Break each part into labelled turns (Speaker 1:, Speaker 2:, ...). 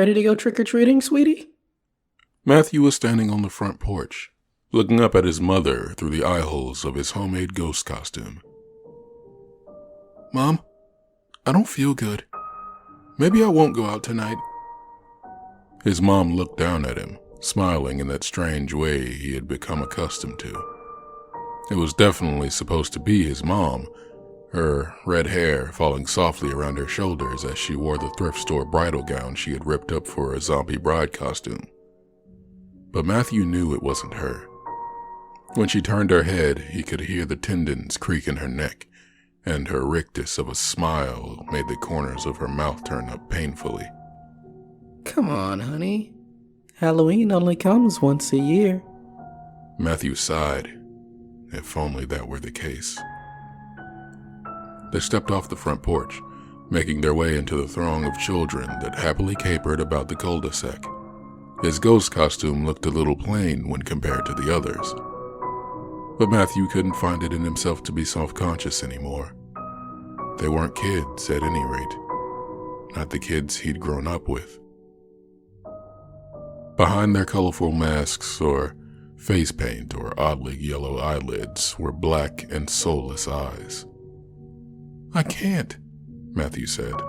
Speaker 1: Ready to go trick-or-treating, sweetie?
Speaker 2: Matthew was standing on the front porch, looking up at his mother through the eye holes of his homemade ghost costume. Mom, I don't feel good. Maybe I won't go out tonight. His mom looked down at him, smiling in that strange way he had become accustomed to. It was definitely supposed to be his mom, her red hair falling softly around her shoulders as she wore the thrift store bridal gown she had ripped up for a zombie bride costume. But Matthew knew it wasn't her. When she turned her head, he could hear the tendons creak in her neck, and her rictus of a smile made the corners of her mouth turn up painfully.
Speaker 1: Come on, honey. Halloween only comes once a year.
Speaker 2: Matthew sighed. If only that were the case. They stepped off the front porch, making their way into the throng of children that happily capered about the cul-de-sac. His ghost costume looked a little plain when compared to the others, but Matthew couldn't find it in himself to be self-conscious anymore. They weren't kids, at any rate. Not the kids he'd grown up with. Behind their colorful masks or face paint or oddly yellow eyelids were black and soulless eyes. I can't, Matthew said,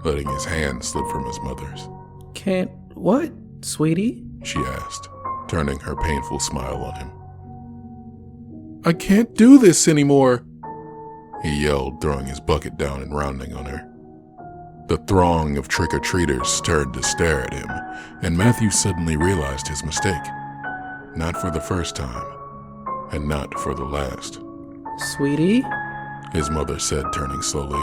Speaker 2: letting his hand slip from his mother's.
Speaker 1: Can't what, sweetie?
Speaker 2: She asked, turning her painful smile on him. I can't do this anymore, he yelled, throwing his bucket down and rounding on her. The throng of trick-or-treaters turned to stare at him, and Matthew suddenly realized his mistake. Not for the first time, and not for the last.
Speaker 1: Sweetie?
Speaker 2: His mother said, turning slowly,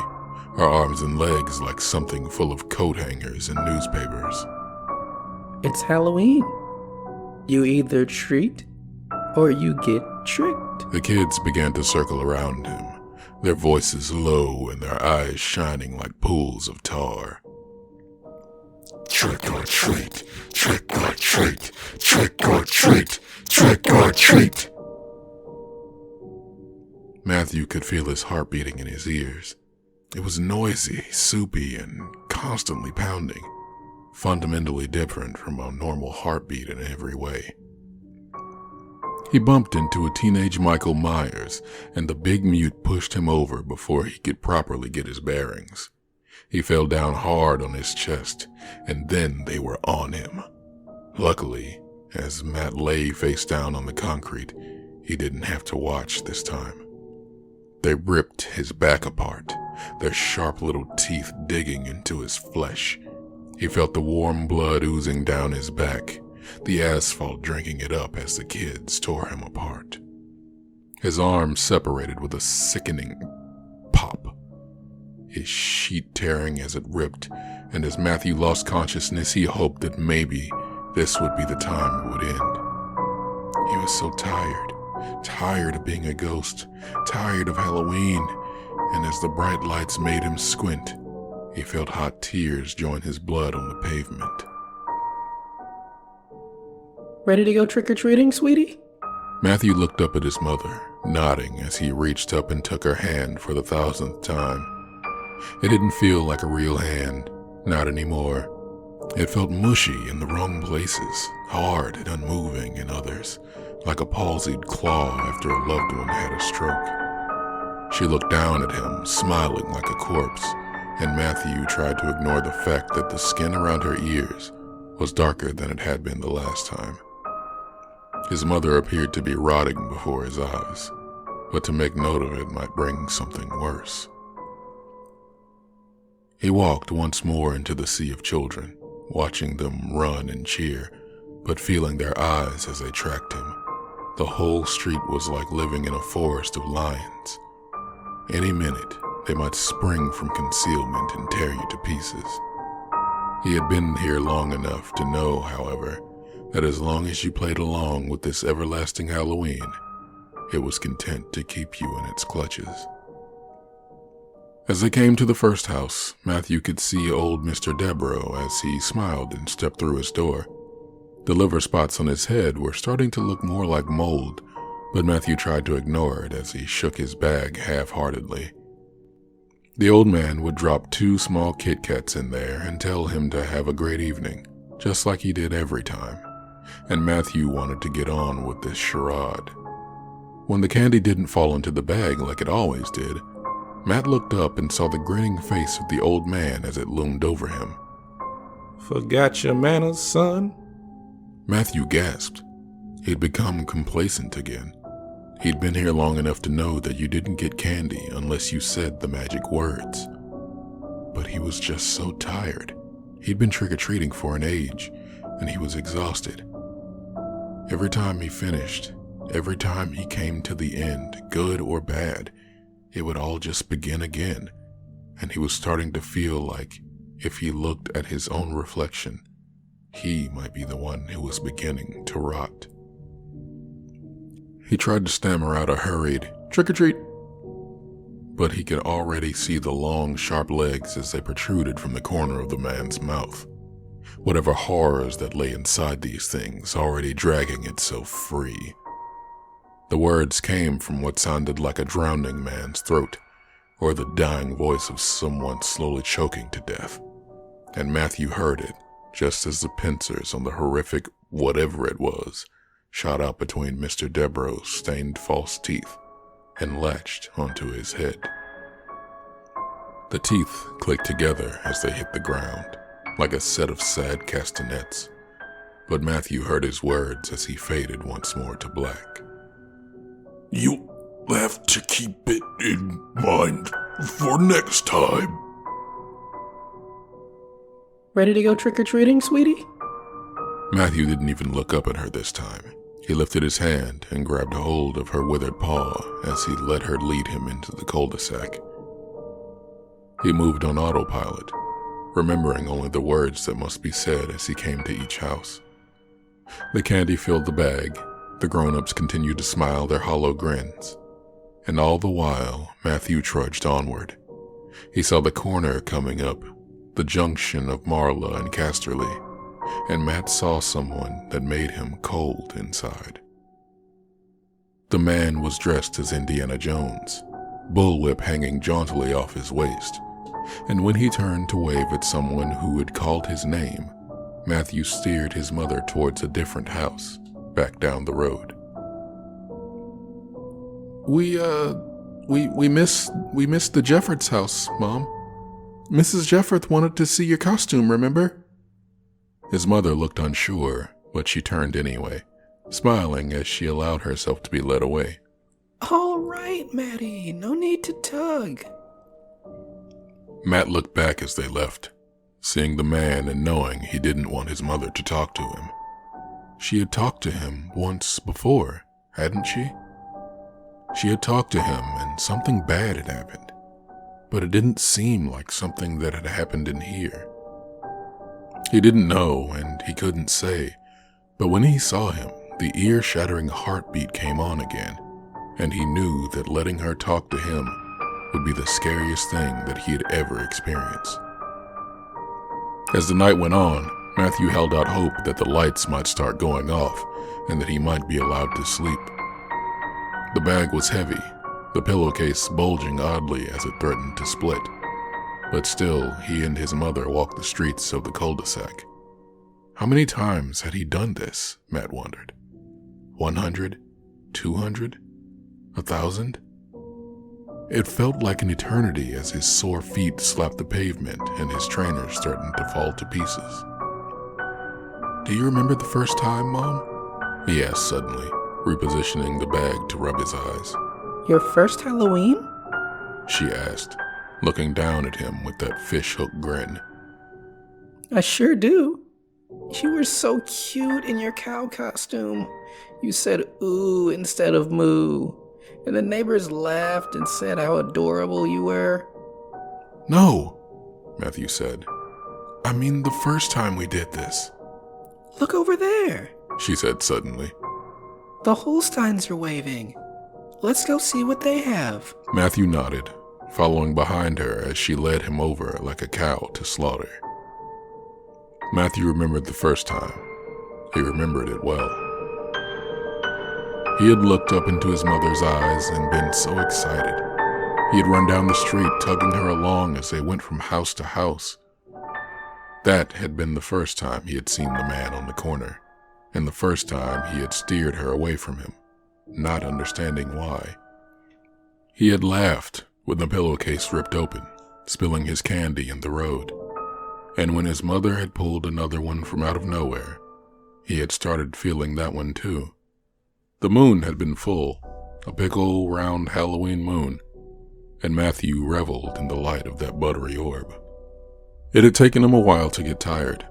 Speaker 2: her arms and legs like something full of coat hangers and newspapers.
Speaker 1: It's Halloween. You either treat or you get tricked.
Speaker 2: The kids began to circle around him, their voices low and their eyes shining like pools of tar. Trick or treat, trick or treat, trick or treat, trick or treat. Matthew could feel his heart beating in his ears. It was noisy, soupy, and constantly pounding, fundamentally different from a normal heartbeat in every way. He bumped into a teenage Michael Myers, and the big mute pushed him over before he could properly get his bearings. He fell down hard on his chest, and then they were on him. Luckily, as Matt lay face down on the concrete, he didn't have to watch this time. They ripped his back apart, their sharp little teeth digging into his flesh. He felt the warm blood oozing down his back, the asphalt drinking it up as the kids tore him apart. His arms separated with a sickening pop, his sheet tearing as it ripped, and as Matthew lost consciousness, he hoped that maybe this would be the time it would end. He was so tired of being a ghost, tired of Halloween, and as the bright lights made him squint, he felt hot tears join his blood on the pavement.
Speaker 1: Ready to go trick-or-treating, sweetie?
Speaker 2: Matthew looked up at his mother, nodding as he reached up and took her hand for the 1,000th time. It didn't feel like a real hand, not anymore. It felt mushy in the wrong places, hard and unmoving in others, like a palsied claw after a loved one had a stroke. She looked down at him, smiling like a corpse, and Matthew tried to ignore the fact that the skin around her ears was darker than it had been the last time. His mother appeared to be rotting before his eyes, but to make note of it might bring something worse. He walked once more into the sea of children, watching them run and cheer, but feeling their eyes as they tracked him. The whole street was like living in a forest of lions. Any minute, they might spring from concealment and tear you to pieces. He had been here long enough to know, however, that as long as you played along with this everlasting Halloween, it was content to keep you in its clutches. As they came to the first house, Matthew could see old Mr. Deborah as he smiled and stepped through his door. The liver spots on his head were starting to look more like mold, but Matthew tried to ignore it as he shook his bag half-heartedly. The old man would drop 2 small Kit Kats in there and tell him to have a great evening, just like he did every time, and Matthew wanted to get on with this charade. When the candy didn't fall into the bag like it always did, Matt looked up and saw the grinning face of the old man as it loomed over him.
Speaker 1: Forgot your manners, son?
Speaker 2: Matthew gasped. He'd become complacent again. He'd been here long enough to know that you didn't get candy unless you said the magic words. But he was just so tired. He'd been trick-or-treating for an age, and he was exhausted. Every time he finished, every time he came to the end, good or bad, it would all just begin again, and he was starting to feel like if he looked at his own reflection, he might be the one who was beginning to rot. He tried to stammer out a hurried, "Trick-or-treat," but he could already see the long, sharp legs as they protruded from the corner of the man's mouth. Whatever horrors that lay inside these things already dragging itself free. The words came from what sounded like a drowning man's throat, or the dying voice of someone slowly choking to death. And Matthew heard it just as the pincers on the horrific whatever it was shot out between Mr. Debrow's stained false teeth and latched onto his head. The teeth clicked together as they hit the ground, like a set of sad castanets, but Matthew heard his words as he faded once more to black. "You have to keep it in mind for next time."
Speaker 1: Ready to go trick-or-treating, sweetie?
Speaker 2: Matthew didn't even look up at her this time. He lifted his hand and grabbed hold of her withered paw as he let her lead him into the cul-de-sac. He moved on autopilot, remembering only the words that must be said as he came to each house. The candy filled the bag, the grown-ups continued to smile their hollow grins, and all the while Matthew trudged onward. He saw the corner coming up, the junction of Marla and Casterly, and Matt saw someone that made him cold inside. The man was dressed as Indiana Jones, bullwhip hanging jauntily off his waist, and when he turned to wave at someone who had called his name, Matthew steered his mother towards a different house, back down the road.
Speaker 1: We missed the Jeffords house, Mom. Mrs. Jefforth wanted to see your costume, remember?
Speaker 2: His mother looked unsure, but she turned anyway, smiling as she allowed herself to be led away.
Speaker 1: All right, Maddie, no need to tug.
Speaker 2: Matt looked back as they left, seeing the man and knowing he didn't want his mother to talk to him. She had talked to him once before, hadn't she? She had talked to him and something bad had happened, but it didn't seem like something that had happened in here. He didn't know and he couldn't say, but when he saw him, the ear-shattering heartbeat came on again, and he knew that letting her talk to him would be the scariest thing that he had ever experienced. As the night went on, Matthew held out hope that the lights might start going off and that he might be allowed to sleep. The bag was heavy, the pillowcase bulging oddly as it threatened to split, but still he and his mother walked the streets of the cul-de-sac. How many times had he done this, Matt wondered? 100? 200? 1,000? It felt like an eternity as his sore feet slapped the pavement and his trainers threatened to fall to pieces. "Do you remember the first time, Mom?" he asked suddenly, repositioning the bag to rub his eyes.
Speaker 1: Your first Halloween?
Speaker 2: She asked, looking down at him with that fishhook grin.
Speaker 1: I sure do. You were so cute in your cow costume. You said ooh instead of moo. And the neighbors laughed and said how adorable you were.
Speaker 2: "No," Matthew said. "I mean the first time we did this."
Speaker 1: Look over there,
Speaker 2: she said suddenly.
Speaker 1: The Holsteins are waving. Let's go see what they have.
Speaker 2: Matthew nodded, following behind her as she led him over like a cow to slaughter. Matthew remembered the first time. He remembered it well. He had looked up into his mother's eyes and been so excited. He had run down the street, tugging her along as they went from house to house. That had been the first time he had seen the man on the corner, and the first time he had steered her away from him, not understanding why. He had laughed when the pillowcase ripped open, spilling his candy in the road, and when his mother had pulled another one from out of nowhere, he had started feeling that one too. The moon had been full, a big old round Halloween moon, and Matthew reveled in the light of that buttery orb. It had taken him a while to get tired,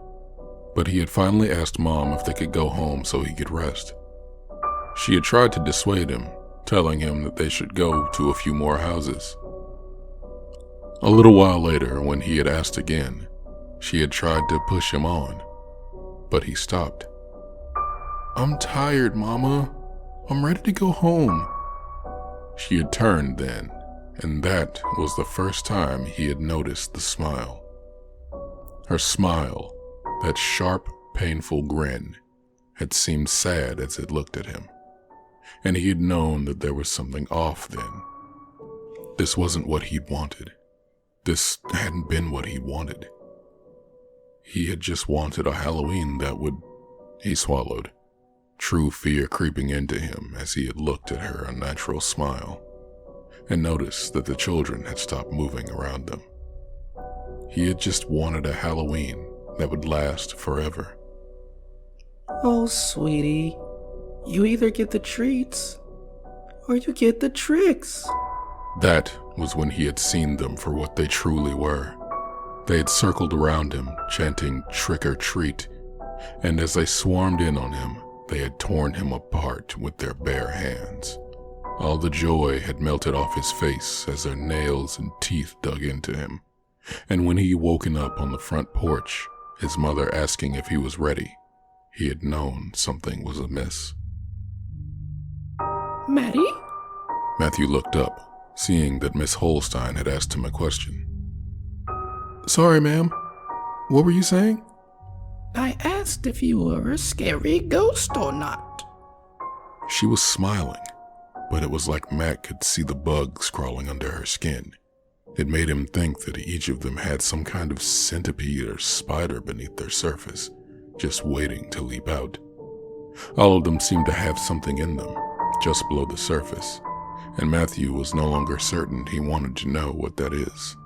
Speaker 2: but he had finally asked Mom if they could go home so he could rest. She had tried to dissuade him, telling him that they should go to a few more houses. A little while later, when he had asked again, she had tried to push him on, but he stopped. "I'm tired, Mama. I'm ready to go home." She had turned then, and that was the first time he had noticed the smile. Her smile, that sharp, painful grin, had seemed sad as it looked at him, and he had known that there was something off then. This wasn't what he'd wanted. This hadn't been what he wanted. He had just wanted a Halloween that would... He swallowed, true fear creeping into him as he had looked at her unnatural smile, and noticed that the children had stopped moving around them. He had just wanted a Halloween that would last forever.
Speaker 1: Oh, sweetie, you either get the treats or you get the tricks.
Speaker 2: That was when he had seen them for what they truly were. They had circled around him, chanting "trick or treat," and as they swarmed in on him, they had torn him apart with their bare hands. All the joy had melted off his face as their nails and teeth dug into him. And when he woken up on the front porch, his mother asking if he was ready, he had known something was amiss.
Speaker 1: Maddie?
Speaker 2: Matthew looked up, seeing that Miss Holstein had asked him a question. "Sorry, ma'am. What were you saying?"
Speaker 1: I asked if you were a scary ghost or not.
Speaker 2: She was smiling, but it was like Matt could see the bugs crawling under her skin. It made him think that each of them had some kind of centipede or spider beneath their surface, just waiting to leap out. All of them seemed to have something in them, just below the surface, and Matthew was no longer certain he wanted to know what that is.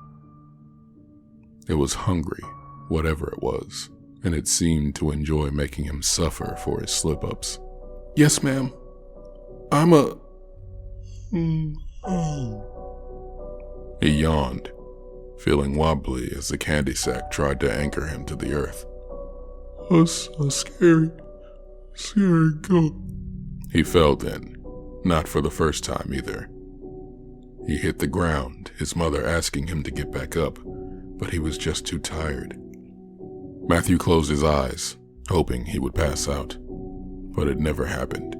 Speaker 2: It was hungry, whatever it was, and it seemed to enjoy making him suffer for his slip-ups. "Yes, ma'am. I'm a..." He yawned, feeling wobbly as the candy sack tried to anchor him to the earth. A scary ghost. He fell then, not for the first time either. He hit the ground, his mother asking him to get back up, but he was just too tired. Matthew closed his eyes, hoping he would pass out, but it never happened.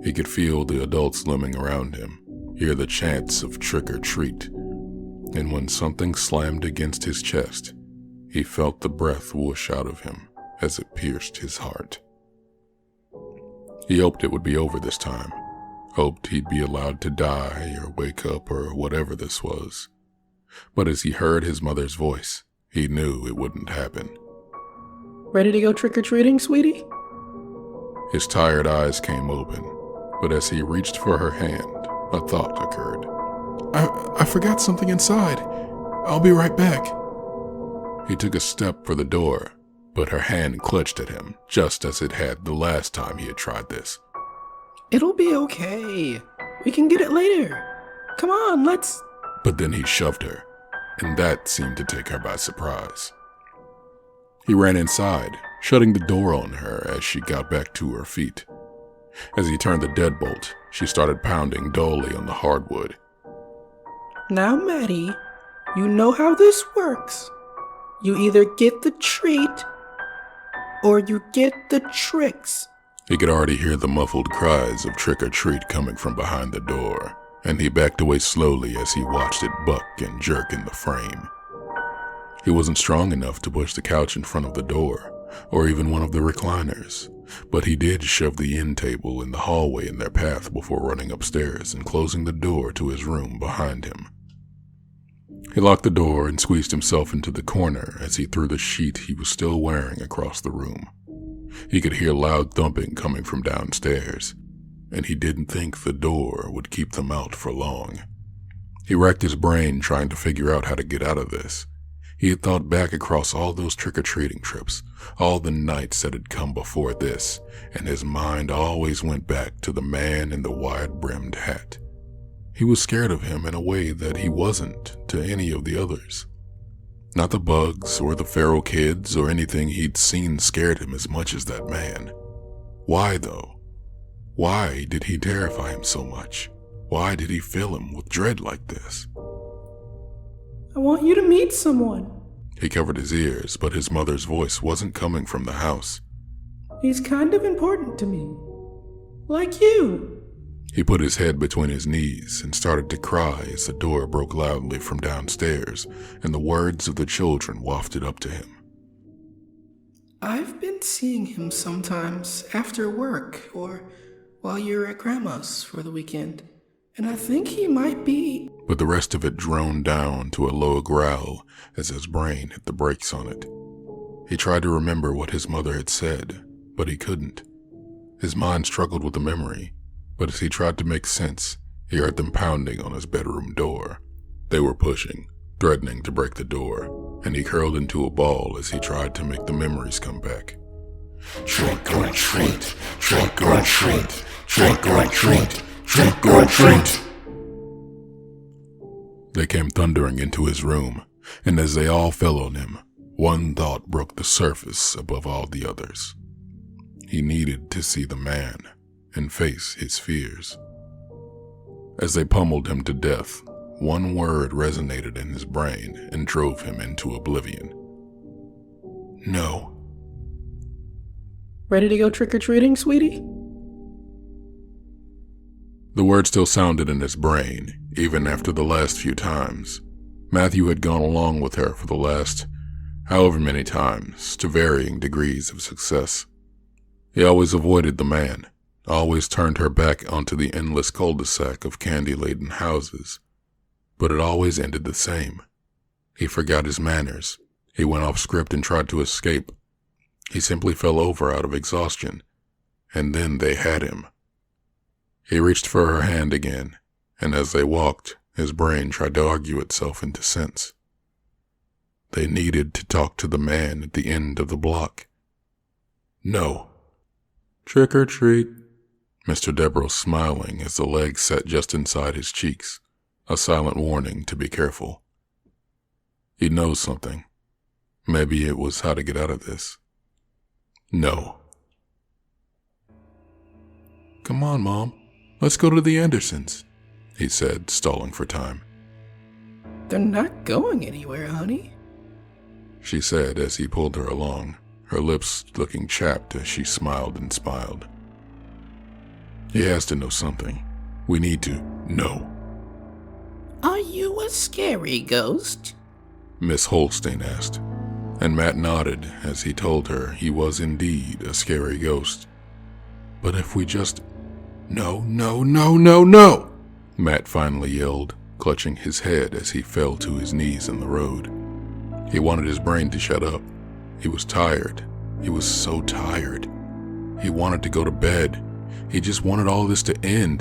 Speaker 2: He could feel the adults looming around him, hear the chants of trick or treat, and when something slammed against his chest, he felt the breath whoosh out of him as it pierced his heart. He hoped it would be over this time, hoped he'd be allowed to die or wake up or whatever this was. But as he heard his mother's voice, he knew it wouldn't happen.
Speaker 1: Ready to go trick-or-treating, sweetie?
Speaker 2: His tired eyes came open, but as he reached for her hand, a thought occurred. I forgot something inside. I'll be right back." He took a step for the door, but her hand clutched at him, just as it had the last time he had tried this.
Speaker 1: It'll be okay. We can get it later. Come on, let's...
Speaker 2: But then he shoved her, and that seemed to take her by surprise. He ran inside, shutting the door on her as she got back to her feet. As he turned the deadbolt, she started pounding dully on the hardwood.
Speaker 1: Now, Maddie, you know how this works. You either get the treat or you get the tricks.
Speaker 2: He could already hear the muffled cries of trick or treat coming from behind the door, and he backed away slowly as he watched it buck and jerk in the frame. He wasn't strong enough to push the couch in front of the door, or even one of the recliners, but he did shove the end table in the hallway in their path before running upstairs and closing the door to his room behind him. He locked the door and squeezed himself into the corner as he threw the sheet he was still wearing across the room. He could hear loud thumping coming from downstairs, and he didn't think the door would keep them out for long. He racked his brain trying to figure out how to get out of this. He had thought back across all those trick-or-treating trips, all the nights that had come before this, and his mind always went back to the man in the wide-brimmed hat. He was scared of him in a way that he wasn't to any of the others. Not the bugs or the feral kids or anything he'd seen scared him as much as that man. Why, though? Why did he terrify him so much? Why did he fill him with dread like this?
Speaker 1: I want you to meet someone.
Speaker 2: He covered his ears, but his mother's voice wasn't coming from the house.
Speaker 1: He's kind of important to me. Like you.
Speaker 2: He put his head between his knees and started to cry as the door broke loudly from downstairs and the words of the children wafted up to him.
Speaker 1: I've been seeing him sometimes after work or while you're at Grandma's for the weekend, and I think he might be...
Speaker 2: But the rest of it droned down to a low growl as his brain hit the brakes on it. He tried to remember what his mother had said, but he couldn't. His mind struggled with the memory, but as he tried to make sense, he heard them pounding on his bedroom door. They were pushing, threatening to break the door, and he curled into a ball as he tried to make the memories come back. Trick or treat, trick or treat, trick or treat, trick or treat. They came thundering into his room, and as they all fell on him, one thought broke the surface above all the others. He needed to see the man and face his fears. As they pummeled him to death, one word resonated in his brain and drove him into oblivion. No.
Speaker 1: Ready to go trick-or-treating, sweetie?
Speaker 2: The word still sounded in his brain, even after the last few times. Matthew had gone along with her for the last however many times, to varying degrees of success. He always avoided the man, always turned her back onto the endless cul-de-sac of candy-laden houses. But it always ended the same. He forgot his manners. He went off script and tried to escape. He simply fell over out of exhaustion, and then they had him. He reached for her hand again, and as they walked, his brain tried to argue itself into sense. They needed to talk to the man at the end of the block. No. Trick or treat. Mr. Deborah smiling as the legs sat just inside his cheeks, a silent warning to be careful. He knows something. Maybe it was how to get out of this. No. Come on, Mom. Let's go to the Andersons, he said, stalling for time.
Speaker 1: They're not going anywhere, honey,
Speaker 2: she said as he pulled her along, her lips looking chapped as she smiled and smiled. He has to know something. We need to know.
Speaker 1: Are you a scary ghost?
Speaker 2: Miss Holstein asked, and Matt nodded as he told her he was indeed a scary ghost. But if we just... No, no, no, no, no! Matt finally yelled, clutching his head as he fell to his knees in the road. He wanted his brain to shut up. He was tired. He was so tired. He wanted to go to bed. He just wanted all this to end.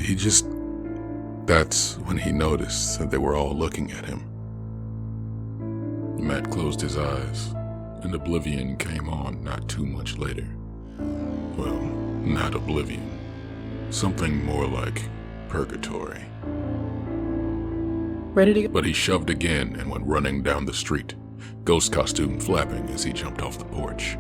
Speaker 2: That's when he noticed that they were all looking at him. Matt closed his eyes, and oblivion came on not too much later. Well, not oblivion. Something more like purgatory.
Speaker 1: Ready to go?
Speaker 2: But he shoved again and went running down the street, ghost costume flapping as he jumped off the porch.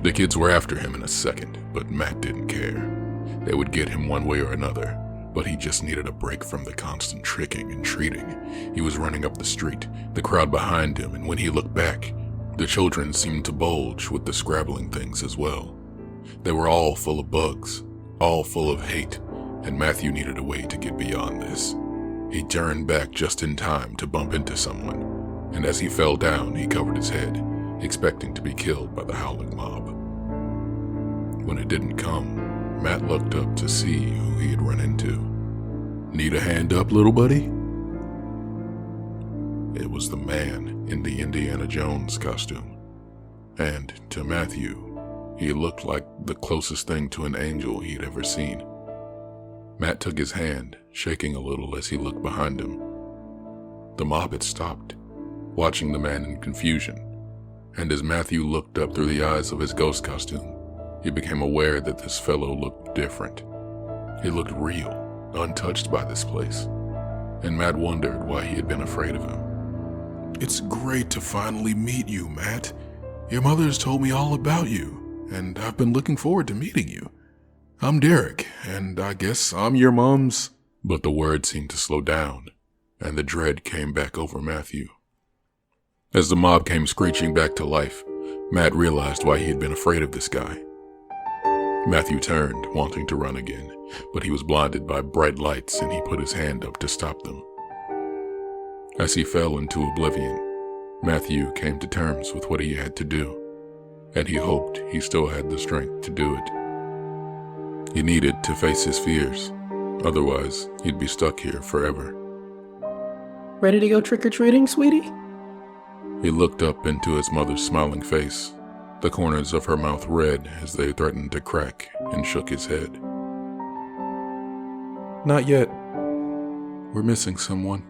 Speaker 2: The kids were after him in a second, but Matt didn't care. They would get him one way or another, but he just needed a break from the constant tricking and treating. He was running up the street, the crowd behind him, and when he looked back, the children seemed to bulge with the scrabbling things as well. They were all full of bugs, all full of hate, and Matthew needed a way to get beyond this. He turned back just in time to bump into someone, and as he fell down, he covered his head, expecting to be killed by the howling mob. When it didn't come, Matt looked up to see who he had run into. Need a hand up, little buddy? It was the man in the Indiana Jones costume. And to Matthew, he looked like the closest thing to an angel he'd ever seen. Matt took his hand, shaking a little as he looked behind him. The mob had stopped, watching the man in confusion, and as Matthew looked up through the eyes of his ghost costume, he became aware that this fellow looked different. He looked real, untouched by this place, and Matt wondered why he had been afraid of him. "It's great to finally meet you, Matt. Your mother's told me all about you, and I've been looking forward to meeting you. I'm Derek, and I guess I'm your mom's..." But the words seemed to slow down, and the dread came back over Matthew. As the mob came screeching back to life, Matt realized why he had been afraid of this guy. Matthew turned, wanting to run again, but he was blinded by bright lights and he put his hand up to stop them. As he fell into oblivion, Matthew came to terms with what he had to do, and he hoped he still had the strength to do it. He needed to face his fears, otherwise he'd be stuck here forever.
Speaker 1: Ready to go trick-or-treating, sweetie?
Speaker 2: He looked up into his mother's smiling face, the corners of her mouth red as they threatened to crack, and shook his head. "Not yet. We're missing someone."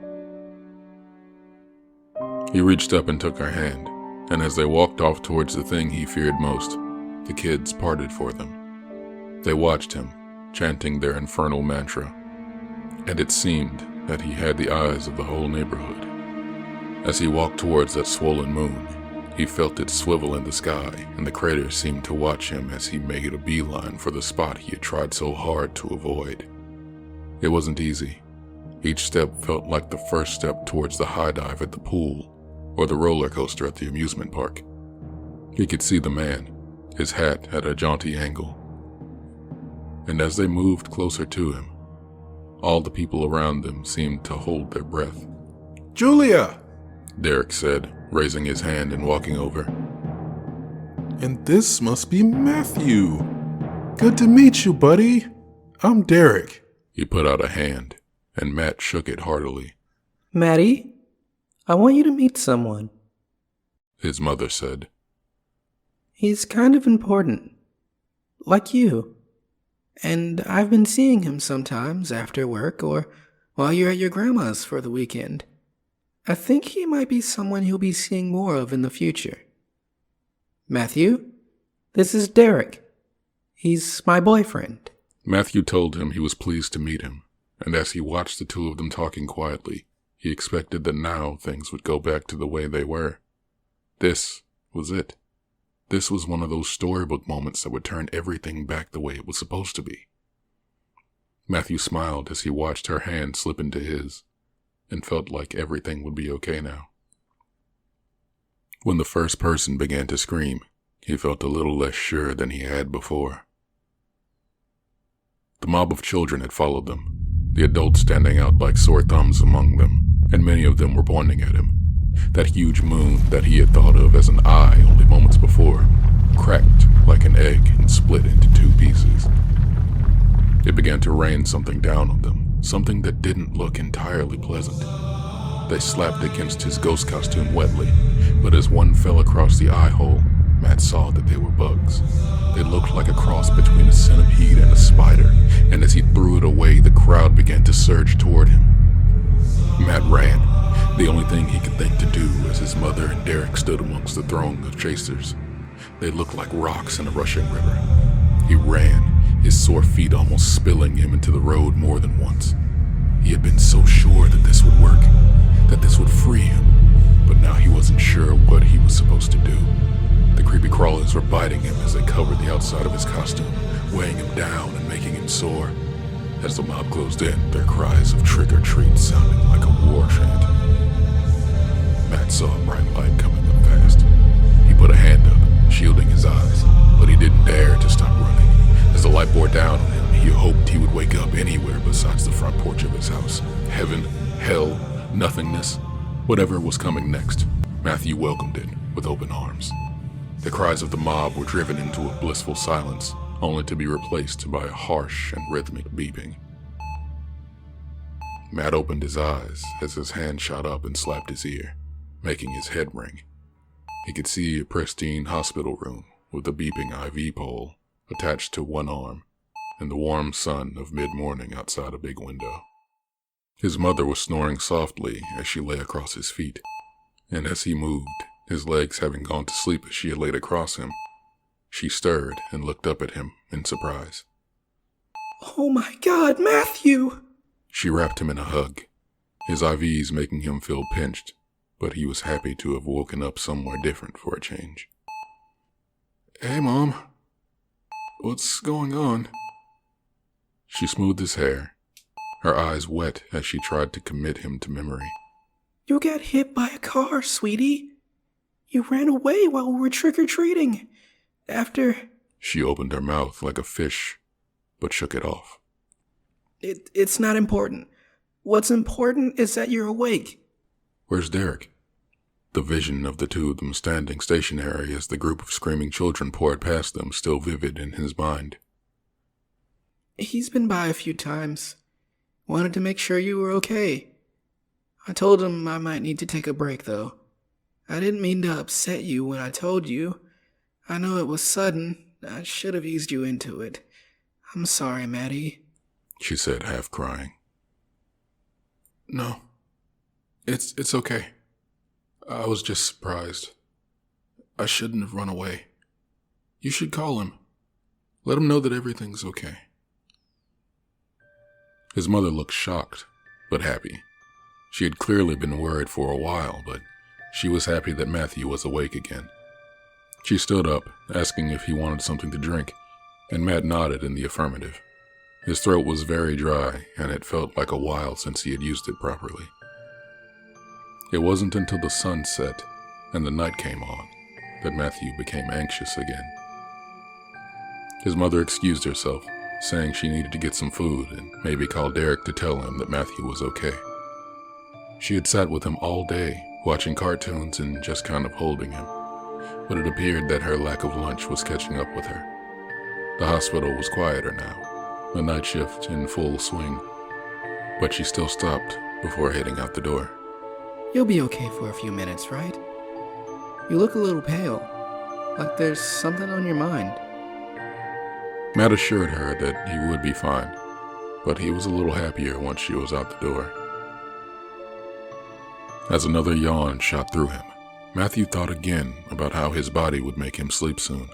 Speaker 2: He reached up and took her hand, and as they walked off towards the thing he feared most, the kids parted for them. They watched him, chanting their infernal mantra, and it seemed that he had the eyes of the whole neighborhood. As he walked towards that swollen moon, he felt it swivel in the sky, and the crater seemed to watch him as he made a beeline for the spot he had tried so hard to avoid. It wasn't easy. Each step felt like the first step towards the high dive at the pool or the roller coaster at the amusement park. He could see the man, his hat at a jaunty angle. And as they moved closer to him, all the people around them seemed to hold their breath. "Julia!" Derek said, raising his hand and walking over. "And this must be Matthew. Good to meet you, buddy. I'm Derek." He put out a hand, and Matt shook it heartily.
Speaker 1: "Matty, I want you to meet someone,"
Speaker 2: his mother said.
Speaker 1: "He's kind of important, like you. And I've been seeing him sometimes after work or while you're at your grandma's for the weekend. I think he might be someone you'll be seeing more of in the future. Matthew, this is Derek. He's my boyfriend."
Speaker 2: Matthew told him he was pleased to meet him, and as he watched the two of them talking quietly, he expected that now things would go back to the way they were. This was it. This was one of those storybook moments that would turn everything back the way it was supposed to be. Matthew smiled as he watched her hand slip into his, and felt like everything would be okay now. When the first person began to scream, he felt a little less sure than he had before. The mob of children had followed them, the adults standing out like sore thumbs among them, and many of them were pointing at him. That huge moon that he had thought of as an eye only moments before cracked like an egg and split into two pieces. It began to rain something down on them, something that didn't look entirely pleasant. They slapped against his ghost costume wetly, but as one fell across the eye hole, Matt saw that they were bugs. They looked like a cross between a centipede and a spider, and as he threw it away, the crowd began to surge toward him. Matt ran, the only thing he could think to do as his mother and Derek stood amongst the throng of chasers. They looked like rocks in a rushing river. He ran, his sore feet almost spilling him into the road more than once. He had been so sure that this would work, that this would free him, but now he wasn't sure what he was supposed to do. The creepy crawlers were biting him as they covered the outside of his costume, weighing him down and making him sore. As the mob closed in, their cries of trick or treat sounded like a war chant. Matt saw a bright light coming up fast. He put a hand up, shielding his eyes, but he didn't dare to stop running. As the light bore down on him, he hoped he would wake up anywhere besides the front porch of his house. Heaven, hell, nothingness, whatever was coming next, Matthew welcomed it with open arms. The cries of the mob were driven into a blissful silence, only to be replaced by a harsh and rhythmic beeping. Matt opened his eyes as his hand shot up and slapped his ear, making his head ring. He could see a pristine hospital room with a beeping IV pole attached to one arm and the warm sun of mid-morning outside a big window. His mother was snoring softly as she lay across his feet, and as he moved, his legs having gone to sleep as she had laid across him, she stirred and looked up at him in surprise.
Speaker 1: Oh my God, Matthew!
Speaker 2: She wrapped him in a hug, his IVs making him feel pinched, but he was happy to have woken up somewhere different for a change. Hey, Mom. What's going on? She smoothed his hair, her eyes wet as she tried to commit him to memory.
Speaker 1: You got hit by a car, sweetie. You ran away while we were trick-or-treating. After...
Speaker 2: She opened her mouth like a fish, but shook it off.
Speaker 1: It's not important. What's important is that you're awake.
Speaker 2: Where's Derek? The vision of the two of them standing stationary as the group of screaming children poured past them still vivid in his mind.
Speaker 1: He's been by a few times. Wanted to make sure you were okay. I told him I might need to take a break, though. I didn't mean to upset you when I told you. I know it was sudden. I should have eased you into it. I'm sorry, Maddie,
Speaker 2: she said, half crying. No. It's okay. I was just surprised. I shouldn't have run away. You should call him. Let him know that everything's okay. His mother looked shocked, but happy. She had clearly been worried for a while, but she was happy that Matthew was awake again. She stood up, asking if he wanted something to drink, and Matt nodded in the affirmative. His throat was very dry, and it felt like a while since he had used it properly. It wasn't until the sun set and the night came on that Matthew became anxious again. His mother excused herself, saying she needed to get some food and maybe call Derek to tell him that Matthew was okay. She had sat with him all day, watching cartoons and just kind of holding him, but it appeared that her lack of lunch was catching up with her. The hospital was quieter now, the night shift in full swing, but she still stopped before heading out the door.
Speaker 1: You'll be okay for a few minutes, right? You look a little pale, like there's something on your mind.
Speaker 2: Matt assured her that he would be fine, but he was a little happier once she was out the door. As another yawn shot through him, Matthew thought again about how his body would make him sleep soon,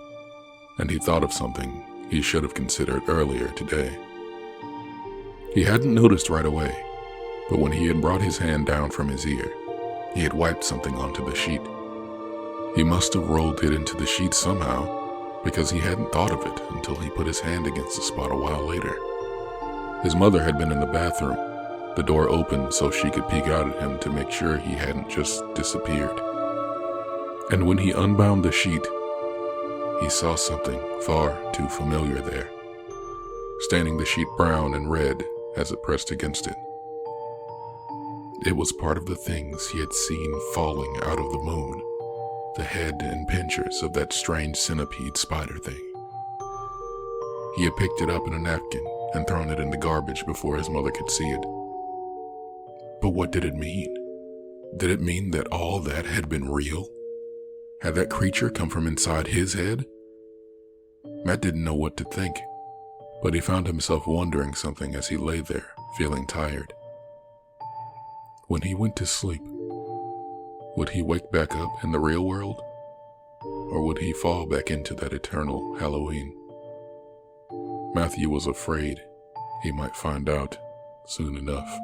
Speaker 2: and he thought of something he should have considered earlier today. He hadn't noticed right away, but when he had brought his hand down from his ear, he had wiped something onto the sheet. He must have rolled it into the sheet somehow, because he hadn't thought of it until he put his hand against the spot a while later. His mother had been in the bathroom, the door open so she could peek out at him to make sure he hadn't just disappeared. And when he unbound the sheet, he saw something far too familiar there, staining the sheet brown and red as it pressed against it. It was part of the things he had seen falling out of the moon, the head and pinchers of that strange centipede spider thing. He had picked it up in a napkin and thrown it in the garbage before his mother could see it. But what did it mean? Did it mean that all that had been real? Had that creature come from inside his head? Matt didn't know what to think, but he found himself wondering something as he lay there, feeling tired. When he went to sleep, would he wake back up in the real world? Or would he fall back into that eternal Halloween? Matthew was afraid he might find out soon enough.